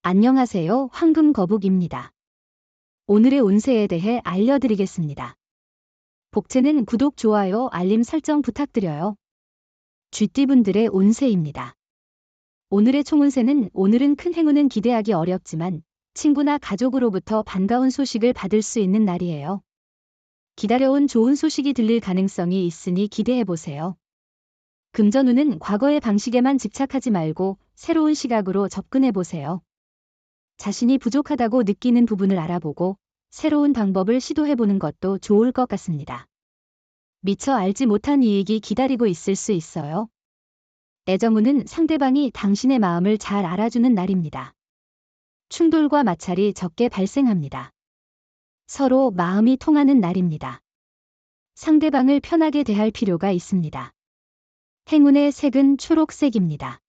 안녕하세요. 황금거북입니다. 오늘의 운세에 대해 알려드리겠습니다. 복채는 구독, 좋아요, 알림 설정 부탁드려요. 쥐띠분들의 운세입니다. 오늘의 총운세는 오늘은 큰 행운은 기대하기 어렵지만 친구나 가족으로부터 반가운 소식을 받을 수 있는 날이에요. 기다려온 좋은 소식이 들릴 가능성이 있으니 기대해보세요. 금전운은 과거의 방식에만 집착하지 말고 새로운 시각으로 접근해보세요. 자신이 부족하다고 느끼는 부분을 알아보고 새로운 방법을 시도해보는 것도 좋을 것 같습니다. 미처 알지 못한 이익이 기다리고 있을 수 있어요. 애정운은 상대방이 당신의 마음을 잘 알아주는 날입니다. 충돌과 마찰이 적게 발생합니다. 서로 마음이 통하는 날입니다. 상대방을 편하게 대할 필요가 있습니다. 행운의 색은 초록색입니다.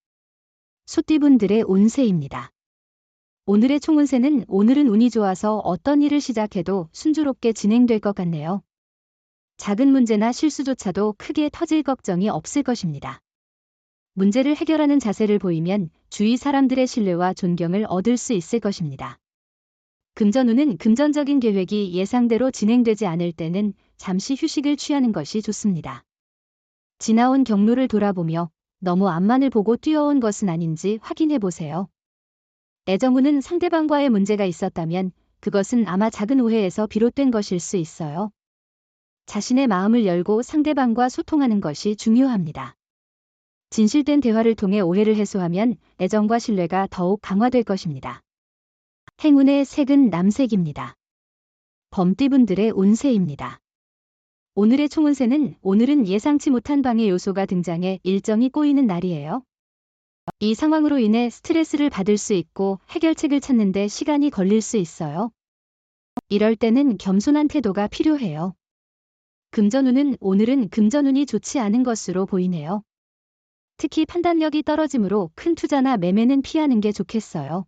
소띠분들의 운세입니다. 오늘의 총운세는 오늘은 운이 좋아서 어떤 일을 시작해도 순조롭게 진행될 것 같네요. 작은 문제나 실수조차도 크게 터질 걱정이 없을 것입니다. 문제를 해결하는 자세를 보이면 주위 사람들의 신뢰와 존경을 얻을 수 있을 것입니다. 금전운은 금전적인 계획이 예상대로 진행되지 않을 때는 잠시 휴식을 취하는 것이 좋습니다. 지나온 경로를 돌아보며 너무 앞만을 보고 뛰어온 것은 아닌지 확인해 보세요. 애정운은 상대방과의 문제가 있었다면 그것은 아마 작은 오해에서 비롯된 것일 수 있어요. 자신의 마음을 열고 상대방과 소통하는 것이 중요합니다. 진실된 대화를 통해 오해를 해소하면 애정과 신뢰가 더욱 강화될 것입니다. 행운의 색은 남색입니다. 범띠분들의 운세입니다. 오늘의 총운세는 오늘은 예상치 못한 방해 요소가 등장해 일정이 꼬이는 날이에요. 이 상황으로 인해 스트레스를 받을 수 있고 해결책을 찾는데 시간이 걸릴 수 있어요. 이럴 때는 겸손한 태도가 필요해요. 금전운은 오늘은 금전운이 좋지 않은 것으로 보이네요. 특히 판단력이 떨어지므로 큰 투자나 매매는 피하는 게 좋겠어요.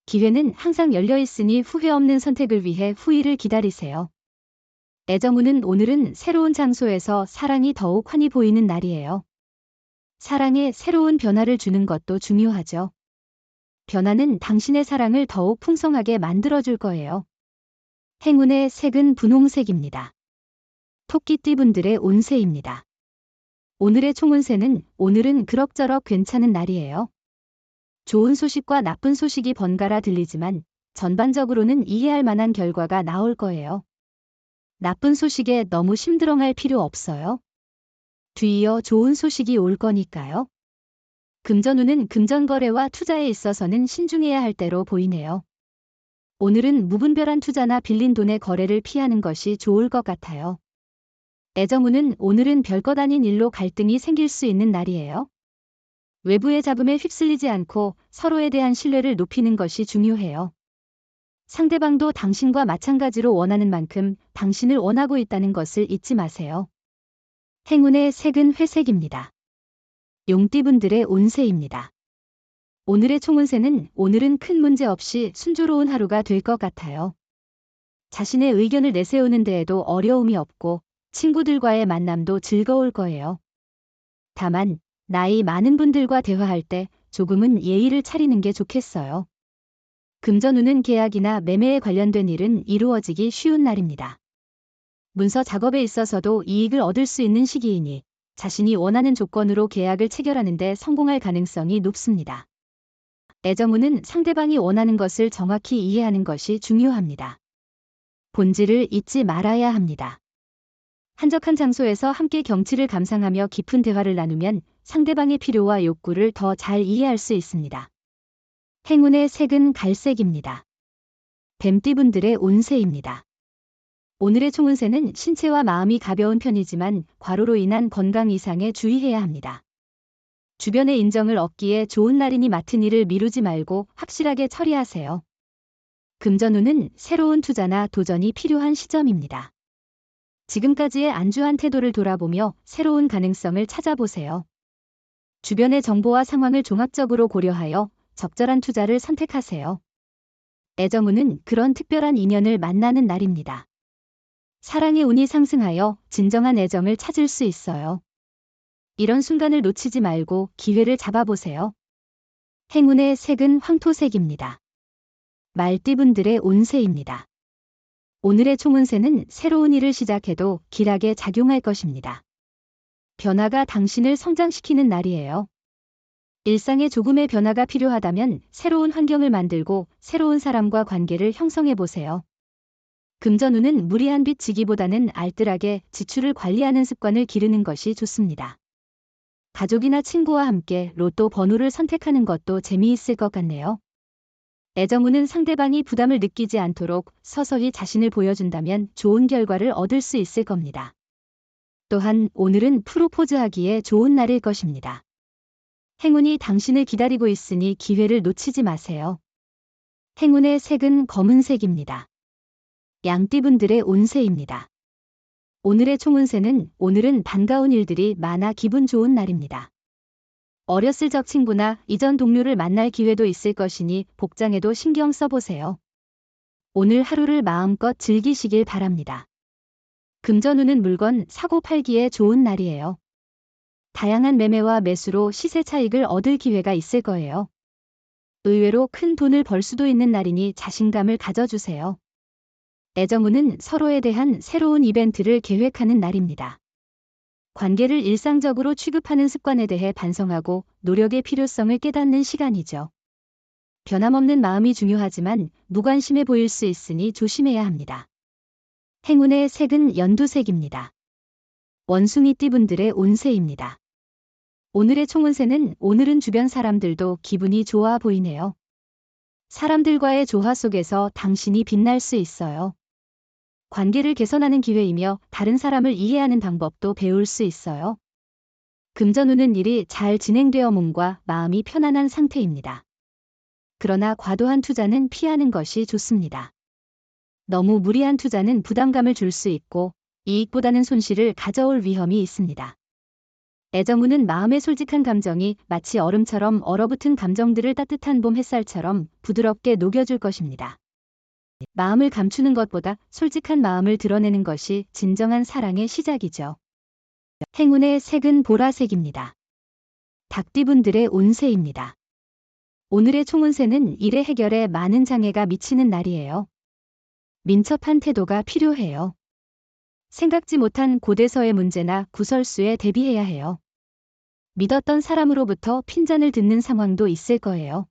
기회는 항상 열려 있으니 후회 없는 선택을 위해 후일을 기다리세요. 애정운은 오늘은 새로운 장소에서 사랑이 더욱 환히 보이는 날이에요. 사랑에 새로운 변화를 주는 것도 중요하죠. 변화는 당신의 사랑을 더욱 풍성하게 만들어줄 거예요. 행운의 색은 분홍색입니다. 토끼띠분들의 운세입니다. 오늘의 총운세는 오늘은 그럭저럭 괜찮은 날이에요. 좋은 소식과 나쁜 소식이 번갈아 들리지만 전반적으로는 이해할 만한 결과가 나올 거예요. 나쁜 소식에 너무 심드렁할 필요 없어요. 뒤이어 좋은 소식이 올 거니까요. 금전운은 금전거래와 투자에 있어서는 신중해야 할 때로 보이네요. 오늘은 무분별한 투자나 빌린 돈의 거래를 피하는 것이 좋을 것 같아요. 애정운은 오늘은 별것 아닌 일로 갈등이 생길 수 있는 날이에요. 외부의 잡음에 휩쓸리지 않고 서로에 대한 신뢰를 높이는 것이 중요해요. 상대방도 당신과 마찬가지로 원하는 만큼 당신을 원하고 있다는 것을 잊지 마세요. 행운의 색은 회색입니다. 용띠분들의 운세입니다. 오늘의 총운세는 오늘은 큰 문제 없이 순조로운 하루가 될 것 같아요. 자신의 의견을 내세우는 데에도 어려움이 없고 친구들과의 만남도 즐거울 거예요. 다만 나이 많은 분들과 대화할 때 조금은 예의를 차리는 게 좋겠어요. 금전운은 계약이나 매매에 관련된 일은 이루어지기 쉬운 날입니다. 문서 작업에 있어서도 이익을 얻을 수 있는 시기이니 자신이 원하는 조건으로 계약을 체결하는 데 성공할 가능성이 높습니다. 애정운은 상대방이 원하는 것을 정확히 이해하는 것이 중요합니다. 본질을 잊지 말아야 합니다. 한적한 장소에서 함께 경치를 감상하며 깊은 대화를 나누면 상대방의 필요와 욕구를 더 잘 이해할 수 있습니다. 행운의 색은 갈색입니다. 뱀띠분들의 운세입니다. 오늘의 총운세는 신체와 마음이 가벼운 편이지만 과로로 인한 건강 이상에 주의해야 합니다. 주변의 인정을 얻기에 좋은 날이니 맡은 일을 미루지 말고 확실하게 처리하세요. 금전운은 새로운 투자나 도전이 필요한 시점입니다. 지금까지의 안주한 태도를 돌아보며 새로운 가능성을 찾아보세요. 주변의 정보와 상황을 종합적으로 고려하여 적절한 투자를 선택하세요. 애정운은 그런 특별한 인연을 만나는 날입니다. 사랑의 운이 상승하여 진정한 애정을 찾을 수 있어요. 이런 순간을 놓치지 말고 기회를 잡아보세요. 행운의 색은 황토색입니다. 말띠분들의 운세입니다. 오늘의 총운세는 새로운 일을 시작해도 길하게 작용할 것입니다. 변화가 당신을 성장시키는 날이에요. 일상에 조금의 변화가 필요하다면 새로운 환경을 만들고 새로운 사람과 관계를 형성해 보세요. 금전운은 무리한 빚 지기보다는 알뜰하게 지출을 관리하는 습관을 기르는 것이 좋습니다. 가족이나 친구와 함께 로또 번호를 선택하는 것도 재미있을 것 같네요. 애정운은 상대방이 부담을 느끼지 않도록 서서히 자신을 보여준다면 좋은 결과를 얻을 수 있을 겁니다. 또한 오늘은 프로포즈하기에 좋은 날일 것입니다. 행운이 당신을 기다리고 있으니 기회를 놓치지 마세요. 행운의 색은 검은색입니다. 양띠분들의 운세입니다. 오늘의 총운세는 오늘은 반가운 일들이 많아 기분 좋은 날입니다. 어렸을 적 친구나 이전 동료를 만날 기회도 있을 것이니 복장에도 신경 써보세요. 오늘 하루를 마음껏 즐기시길 바랍니다. 금전운은 물건 사고 팔기에 좋은 날이에요. 다양한 매매와 매수로 시세 차익을 얻을 기회가 있을 거예요. 의외로 큰 돈을 벌 수도 있는 날이니 자신감을 가져주세요. 애정운은 서로에 대한 새로운 이벤트를 계획하는 날입니다. 관계를 일상적으로 취급하는 습관에 대해 반성하고 노력의 필요성을 깨닫는 시간이죠. 변함없는 마음이 중요하지만 무관심해 보일 수 있으니 조심해야 합니다. 행운의 색은 연두색입니다. 원숭이띠분들의 운세입니다. 오늘의 총운세는 오늘은 주변 사람들도 기분이 좋아 보이네요. 사람들과의 조화 속에서 당신이 빛날 수 있어요. 관계를 개선하는 기회이며 다른 사람을 이해하는 방법도 배울 수 있어요. 금전운은 일이 잘 진행되어 몸과 마음이 편안한 상태입니다. 그러나 과도한 투자는 피하는 것이 좋습니다. 너무 무리한 투자는 부담감을 줄 수 있고 이익보다는 손실을 가져올 위험이 있습니다. 애정운은 마음의 솔직한 감정이 마치 얼음처럼 얼어붙은 감정들을 따뜻한 봄 햇살처럼 부드럽게 녹여줄 것입니다. 마음을 감추는 것보다 솔직한 마음을 드러내는 것이 진정한 사랑의 시작이죠. 행운의 색은 보라색입니다. 닭띠분들의 운세입니다. 오늘의 총운세는 일의 해결에 많은 장애가 미치는 날이에요. 민첩한 태도가 필요해요. 생각지 못한 곳에서의 문제나 구설수에 대비해야 해요. 믿었던 사람으로부터 핀잔을 듣는 상황도 있을 거예요.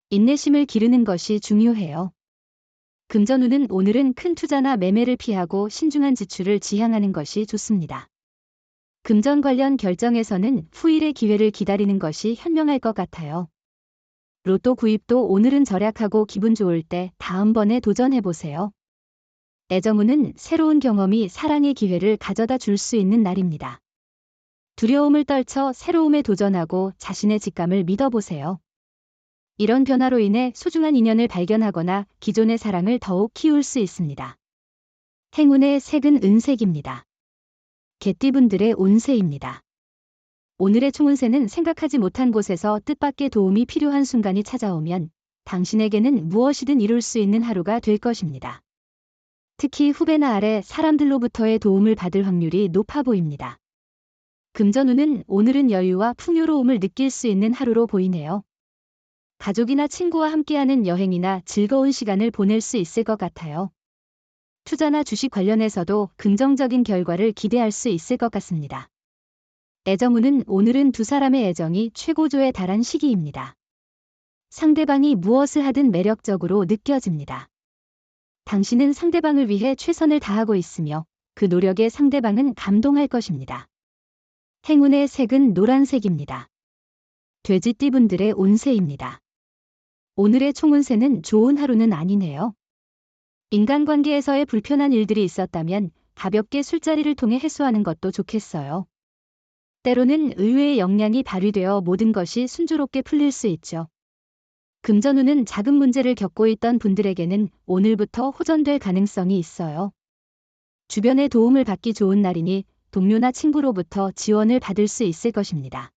인내심을 기르는 것이 중요해요. 금전운은 오늘은 큰 투자나 매매를 피하고 신중한 지출을 지향하는 것이 좋습니다. 금전 관련 결정에서는 후일의 기회를 기다리는 것이 현명할 것 같아요. 로또 구입도 오늘은 절약하고 기분 좋을 때 다음번에 도전해보세요. 애정운은 새로운 경험이 사랑의 기회를 가져다 줄 수 있는 날입니다. 두려움을 떨쳐 새로움에 도전하고 자신의 직감을 믿어보세요. 이런 변화로 인해 소중한 인연을 발견하거나 기존의 사랑을 더욱 키울 수 있습니다. 행운의 색은 은색입니다. 개띠분들의 운세입니다. 오늘의 총운세는 생각하지 못한 곳에서 뜻밖의 도움이 필요한 순간이 찾아오면 당신에게는 무엇이든 이룰 수 있는 하루가 될 것입니다. 특히 후배나 아래 사람들로부터의 도움을 받을 확률이 높아 보입니다. 금전운은 오늘은 여유와 풍요로움을 느낄 수 있는 하루로 보이네요. 가족이나 친구와 함께하는 여행이나 즐거운 시간을 보낼 수 있을 것 같아요. 투자나 주식 관련해서도 긍정적인 결과를 기대할 수 있을 것 같습니다. 애정운은 오늘은 두 사람의 애정이 최고조에 달한 시기입니다. 상대방이 무엇을 하든 매력적으로 느껴집니다. 당신은 상대방을 위해 최선을 다하고 있으며 그 노력에 상대방은 감동할 것입니다. 행운의 색은 노란색입니다. 돼지띠분들의 운세입니다. 오늘의 총운세는 좋은 하루는 아니네요. 인간관계에서의 불편한 일들이 있었다면 가볍게 술자리를 통해 해소하는 것도 좋겠어요. 때로는 의외의 역량이 발휘되어 모든 것이 순조롭게 풀릴 수 있죠. 금전운은 작은 문제를 겪고 있던 분들에게는 오늘부터 호전될 가능성이 있어요. 주변의 도움을 받기 좋은 날이니 동료나 친구로부터 지원을 받을 수 있을 것입니다.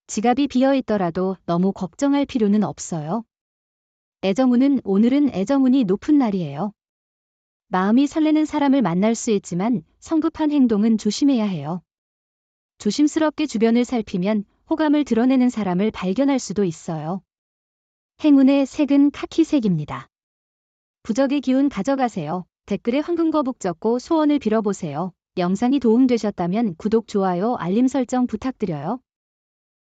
지갑이 비어 있더라도 너무 걱정할 필요는 없어요. 애정운은 오늘은 애정운이 높은 날이에요. 마음이 설레는 사람을 만날 수 있지만 성급한 행동은 조심해야 해요. 조심스럽게 주변을 살피면 호감을 드러내는 사람을 발견할 수도 있어요. 행운의 색은 카키색입니다. 부적의 기운 가져가세요. 댓글에 황금거북 적고 소원을 빌어보세요. 영상이 도움되셨다면 구독, 좋아요, 알림 설정 부탁드려요.